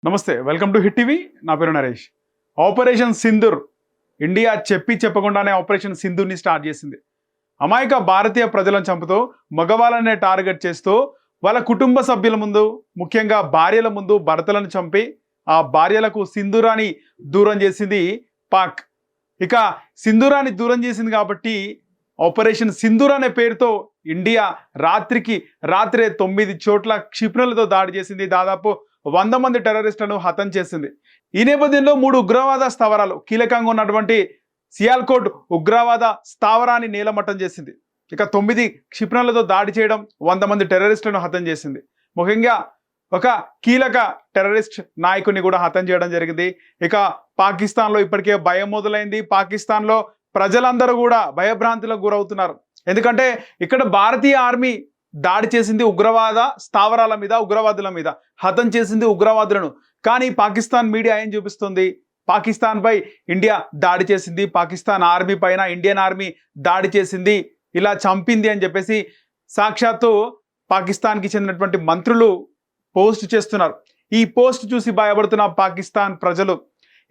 నమస్తే, welcome to hit TV. నా పేరు నరేష్. ఆపరేషన్ సింధూర్ ఇండియా చెప్పకుండానే ఆపరేషన్ సింధూర్ని స్టార్ట్ చేసింది. అమాయక భారతీయ ప్రజలను చంపుతూ మగవాళ్ళనే టార్గెట్ చేస్తూ వాళ్ళ కుటుంబ సభ్యుల ముందు, ముఖ్యంగా భార్యల ముందు భర్తలను చంపి ఆ భార్యలకు సింధూరాన్ని దూరం చేసింది పాక్. ఇక సింధూరాన్ని దూరం చేసింది కాబట్టి ఆపరేషన్ సింధూర్ అనే పేరుతో ఇండియా రాత్రే 9 చోట్ల క్షిపణులతో దాడి చేసింది. దాదాపు 100 మంది టెర్రరిస్టులను హతం చేసింది. ఈ నేపథ్యంలో 3 ఉగ్రవాద స్థావరాలు కీలకంగా ఉన్నటువంటి సియాల్కోట్ ఉగ్రవాద స్థావరాన్ని నేలమట్టం చేసింది. ఇక 9 క్షిపణులతో దాడి చేయడం, 100 మంది టెర్రరిస్టులను హతం చేసింది. ముఖ్యంగా ఒక కీలక టెర్రరిస్ట్ నాయకుని కూడా హతం చేయడం జరిగింది. ఇక పాకిస్తాన్లో ఇప్పటికే భయం మొదలైంది. పాకిస్తాన్లో ప్రజలందరూ కూడా భయభ్రాంతులకు గురవుతున్నారు. ఎందుకంటే ఇక్కడ భారతీయ ఆర్మీ దాడి చేసింది ఉగ్రవాద స్థావరాల మీద, ఉగ్రవాదుల మీద హతం చేసింది ఉగ్రవాదులను. కానీ పాకిస్తాన్ మీడియా ఏం చూపిస్తుంది? పాకిస్తాన్ పై ఇండియా దాడి చేసింది, పాకిస్తాన్ ఆర్మీ పైన ఇండియన్ ఆర్మీ దాడి చేసింది, ఇలా చంపింది అని చెప్పేసి సాక్షాత్తు పాకిస్తాన్కి చెందినటువంటి మంత్రులు పోస్ట్ చేస్తున్నారు. ఈ పోస్ట్ చూసి భయపడుతున్న పాకిస్తాన్ ప్రజలు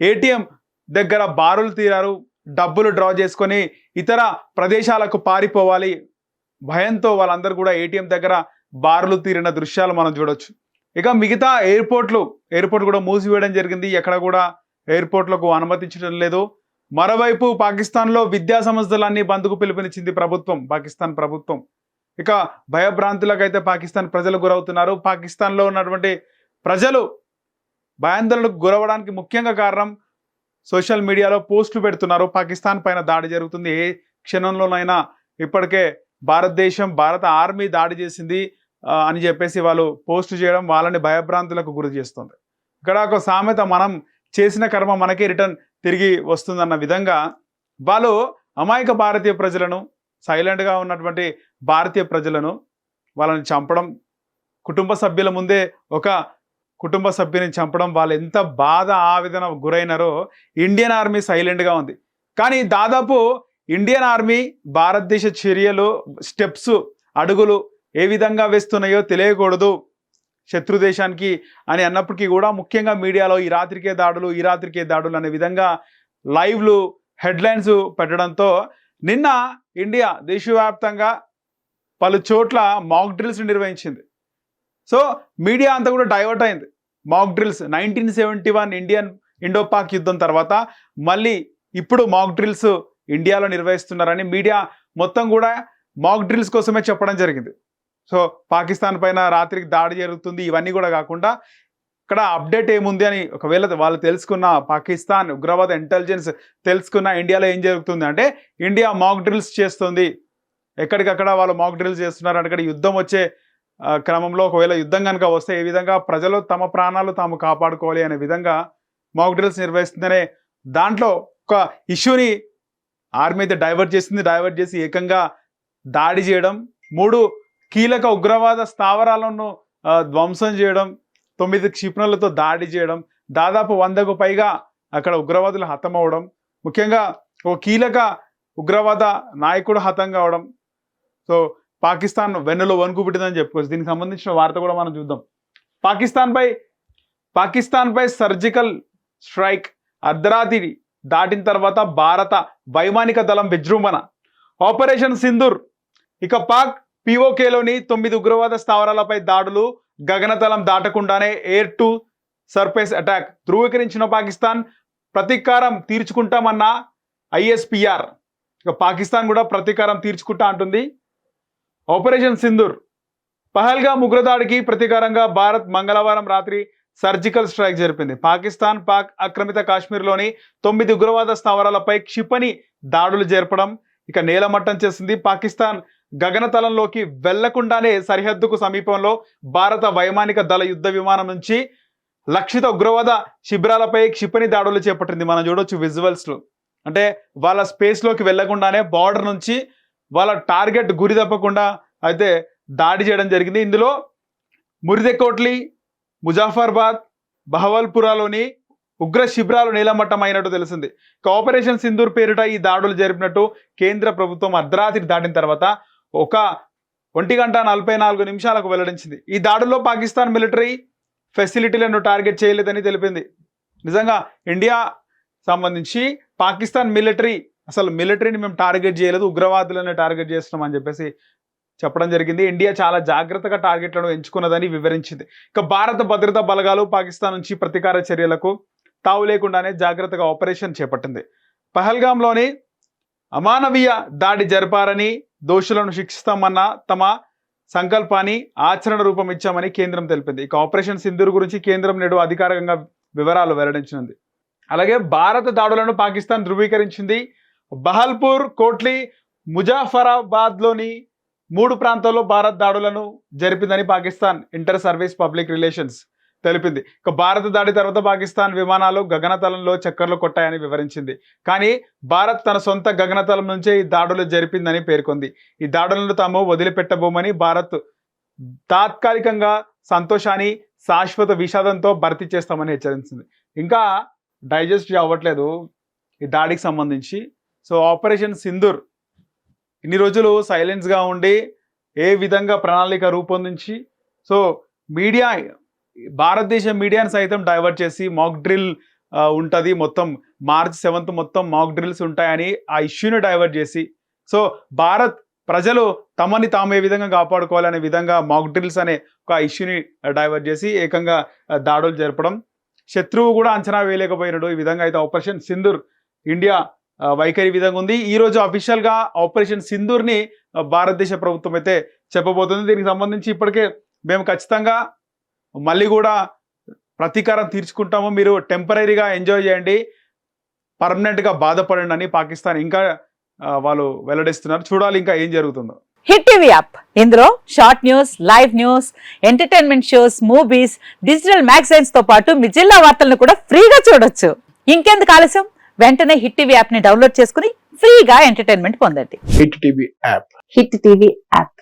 ఏటీఎం దగ్గర బారులు తీరారు. డబ్బులు డ్రా చేసుకొని ఇతర ప్రదేశాలకు పారిపోవాలి భయంతో వాళ్ళందరూ కూడా ఏటీఎం దగ్గర బారులు తీరిన దృశ్యాలు మనం చూడొచ్చు. ఇక మిగతా ఎయిర్పోర్ట్ కూడా మూసివేయడం జరిగింది. ఎక్కడ కూడా ఎయిర్పోర్ట్లకు అనుమతించడం లేదు. మరోవైపు పాకిస్తాన్లో విద్యా సంస్థలన్నీ బంద్కు పిలుపునిచ్చింది పాకిస్తాన్ ప్రభుత్వం. ఇక భయభ్రాంతులకైతే పాకిస్తాన్ ప్రజలు గురవుతున్నారు. పాకిస్తాన్లో ఉన్నటువంటి ప్రజలు భయాందోళనకు గురవడానికి ముఖ్యంగా కారణం సోషల్ మీడియాలో పోస్టులు పెడుతున్నారు. పాకిస్తాన్ పైన దాడి జరుగుతుంది, ఏ క్షణంలోనైనా ఇప్పటికే భారత ఆర్మీ దాడి చేసింది అని చెప్పేసి వాళ్ళు పోస్ట్ చేయడం వాళ్ళని భయభ్రాంతులకు గురి చేస్తుంది. ఇక్కడ ఒక సామెత, మనం చేసిన కర్మ మనకే రిటర్న్ తిరిగి వస్తుందన్న విధంగా వాళ్ళు అమాయక భారతీయ ప్రజలను, సైలెంట్గా ఉన్నటువంటి భారతీయ ప్రజలను వాళ్ళని చంపడం, కుటుంబ సభ్యుల ముందే ఒక కుటుంబ సభ్యుని చంపడం, వాళ్ళు ఎంత బాధ ఆవేదన గురైనారో ఇండియన్ ఆర్మీ సైలెంట్గా ఉంది. కానీ దాదాపు ఇండియన్ ఆర్మీ భారతదేశ చర్యలు, స్టెప్స్, అడుగులు ఏ విధంగా వేస్తున్నాయో తెలియకూడదు శత్రు దేశానికి అని అన్నప్పటికీ కూడా ముఖ్యంగా మీడియాలో ఈ రాత్రికే దాడులు అనే విధంగా లైవ్లు, హెడ్లైన్స్ పెట్టడంతో నిన్న ఇండియా దేశవ్యాప్తంగా పలు చోట్ల మాక్ డ్రిల్స్ నిర్వహించింది. సో మీడియా అంతా కూడా డైవర్ట్ అయింది. మాక్ డ్రిల్స్ 1971 ఇండో పాక్ యుద్ధం తర్వాత మళ్ళీ ఇప్పుడు మాక్ డ్రిల్స్ ఇండియాలో నిర్వహిస్తున్నారని మీడియా మొత్తం కూడా మాక్ డ్రిల్స్ కోసమే చెప్పడం జరిగింది. సో పాకిస్తాన్ పైన రాత్రికి దాడి జరుగుతుంది, ఇవన్నీ కూడా కాకుండా ఇక్కడ అప్డేట్ ఏముంది అని ఒకవేళ వాళ్ళు తెలుసుకున్న, పాకిస్తాన్ ఉగ్రవాద ఇంటెలిజెన్స్ తెలుసుకున్న ఇండియాలో ఏం జరుగుతుంది అంటే ఇండియా మాక్ డ్రిల్స్ చేస్తుంది. ఎక్కడికక్కడ వాళ్ళు మాక్ డ్రిల్స్ చేస్తున్నారు. అంటే యుద్ధం వచ్చే క్రమంలో ఒకవేళ యుద్ధం కనుక వస్తే ఏ విధంగా ప్రజలు తమ ప్రాణాలు తాము కాపాడుకోవాలి అనే విధంగా మాక్ డ్రిల్స్ నిర్వహిస్తుందనే దాంట్లో ఒక ఇష్యూని ఆర్మీ అయితే డైవర్ట్ చేసి ఏకంగా దాడి చేయడం, 3 కీలక ఉగ్రవాద స్థావరాలను ధ్వంసం చేయడం, 9 క్షిపణులతో దాడి చేయడం, దాదాపు 100కు పైగా అక్కడ ఉగ్రవాదులు హతమవడం, ముఖ్యంగా ఒక కీలక ఉగ్రవాద నాయకుడు హతం కావడం. సో పాకిస్తాన్ వెన్నులో వణుకు పుట్టిందని చెప్పుకోవచ్చు. దీనికి సంబంధించిన వార్త కూడా మనం చూద్దాం. పాకిస్తాన్పై సర్జికల్ స్ట్రైక్ అర్ధరాత్రి దాటిన తర్వాత భారత వైమానిక దళం విజృంభణ, ఆపరేషన్ సింధూర్. ఇక పాక్ పిఓకేలోని 9 ఉగ్రవాద స్థావరాలపై దాడులు, గగనతలం దాటకుండానే ఎయిర్ టు సర్ఫేస్ అటాక్. ధృవీకరించిన పాకిస్తాన్ ప్రతీకారం తీర్చుకుంటామన్న ఐఎస్పిఆర్. ఇక పాకిస్తాన్ కూడా ప్రతీకారం తీర్చుకుంటా అంటుంది. ఆపరేషన్ సింధూర్ పహల్గామ్ ఉగ్రదాడికి ప్రతీకారంగా భారత్ మంగళవారం రాత్రి సర్జికల్ స్ట్రైక్ జరిపింది. పాక్ ఆక్రమిత కాశ్మీర్లోని 9 ఉగ్రవాద స్థావరాలపై క్షిపణి దాడులు జరపడం, ఇక నేలమట్టం చేసింది. పాకిస్తాన్ గగనతలంలోకి వెళ్లకుండానే సరిహద్దుకు సమీపంలో భారత వైమానిక దళ యుద్ధ విమానం నుంచి లక్షిత ఉగ్రవాద శిబిరాలపై క్షిపణి దాడులు చేపట్టింది. మనం చూడొచ్చు విజువల్స్లో. అంటే వాళ్ళ స్పేస్లోకి వెళ్లకుండానే బార్డర్ నుంచి వాళ్ళ టార్గెట్ గురి తప్పకుండా అయితే దాడి చేయడం జరిగింది. ఇందులో మురిదెకోట్లి, ముజాఫర్బాద్, బహవల్పురాలోని ఉగ్ర శిబిరాలు నేలమట్టం అయినట్టు తెలిసింది. ఆపరేషన్ సింధూర్ పేరిట ఈ దాడులు జరిపినట్టు కేంద్ర ప్రభుత్వం అర్ధరాత్రి దాటిన తర్వాత 1 గంట 44 నిమిషాలకు వెల్లడించింది. ఈ దాడుల్లో పాకిస్తాన్ మిలిటరీ ఫెసిలిటీలను టార్గెట్ చేయలేదని తెలిపింది. నిజంగా ఇండియా సంబంధించి పాకిస్తాన్ మిలిటరీని మేము టార్గెట్ చేయలేదు, ఉగ్రవాదులను టార్గెట్ చేస్తున్నాం అని చెప్పేసి చెప్పడం జరిగింది. ఇండియా చాలా జాగ్రత్తగా టార్గెట్లను ఎంచుకున్నదని వివరించింది. ఇక భారత భద్రతా బలగాలు పాకిస్తాన్ నుంచి ప్రతీకార చర్యలకు తావు లేకుండానే జాగ్రత్తగా ఆపరేషన్ చేపట్టింది. పహల్గాంలోని అమానవీయ దాడి జరిపారని, దోషులను శిక్షిస్తామన్న తమ సంకల్పాన్ని ఆచరణ రూపం ఇచ్చామని కేంద్రం తెలిపింది. ఇక ఆపరేషన్ సింధూర్ గురించి కేంద్రం నేడు అధికారికంగా వివరాలు వెల్లడించింది. అలాగే భారత దాడులను పాకిస్తాన్ ధృవీకరించింది. బహల్పూర్, కోట్లీ, ముజాఫరాబాద్లోని 3 ప్రాంతాల్లో భారత్ దాడులను జరిపిందని Pakistan inter service public relations తెలిపింది. ఇక భారత దాడి తర్వాత పాకిస్తాన్ విమానాలు గగనతలంలో చక్కర్లు కొట్టాయని వివరించింది. కానీ భారత్ తన సొంత గగనతలం నుంచే ఈ దాడులు జరిపిందని పేర్కొంది. ఈ దాడులను తాము వదిలిపెట్టబోమని, భారత్ తాత్కాలికంగా సంతోషాన్ని శాశ్వత విషాదంతో భర్తీ చేస్తామని హెచ్చరించింది. ఇంకా డైజెస్ట్ అవ్వట్లేదు ఈ దాడికి సంబంధించి. సో ఆపరేషన్ సింధూర్ ఇన్ని రోజులు సైలెన్స్గా ఉండి ఏ విధంగా ప్రణాళిక రూపొందించి, సో మీడియా, భారతదేశ మీడియాను సైతం డైవర్ట్ చేసి మాక్ డ్రిల్ ఉంటుంది, మొత్తం March 7th మొత్తం మాక్ డ్రిల్స్ ఉంటాయని ఆ ఇష్యూని డైవర్ట్ చేసి, సో భారత్ ప్రజలు తమని తాము ఏ విధంగా కాపాడుకోవాలనే విధంగా మాక్ డ్రిల్స్ అనే ఒక ఇష్యూని డైవర్ట్ చేసి ఏకంగా దాడులు జరపడం, శత్రువు కూడా అంచనా వేయలేకపోయినాడు. ఈ విధంగా అయితే ఆపరేషన్ సింధూర్ ఇండియా వైఖరి విధంగా ఉంది. ఈరోజు అఫీషియల్గా ఆపరేషన్ సింధూర్ని భారతదేశ ప్రభుత్వం అయితే చెప్పబోతుంది. దీనికి సంబంధించి ఇప్పటికే మేము ఖచ్చితంగా మళ్ళీ కూడా ప్రతీకారం తీర్చుకుంటాము, మీరు టెంపరీగా ఎంజాయ్ చేయండి, పర్మనెంట్గా బాధపడండి అని పాకిస్తాన్ ఇంకా వాళ్ళు వెల్లడిస్తున్నారు. చూడాలి ఇంకా ఏం జరుగుతుందో. హిట్ టీవీ యాప్, ఇందులో short news, live news, entertainment shows, movies, digital magazines తో పాటు మీ జిల్లా వార్తలను కూడా ఫ్రీగా చూడొచ్చు. ఇంకెందుకు ఆలస్యం, వెంటనే హిట్ టీవీ యాప్ ని డౌన్లోడ్ చేసుకుని ఫ్రీగా ఎంటర్టైన్మెంట్ పొందండి. Hit TV app. Hit TV app.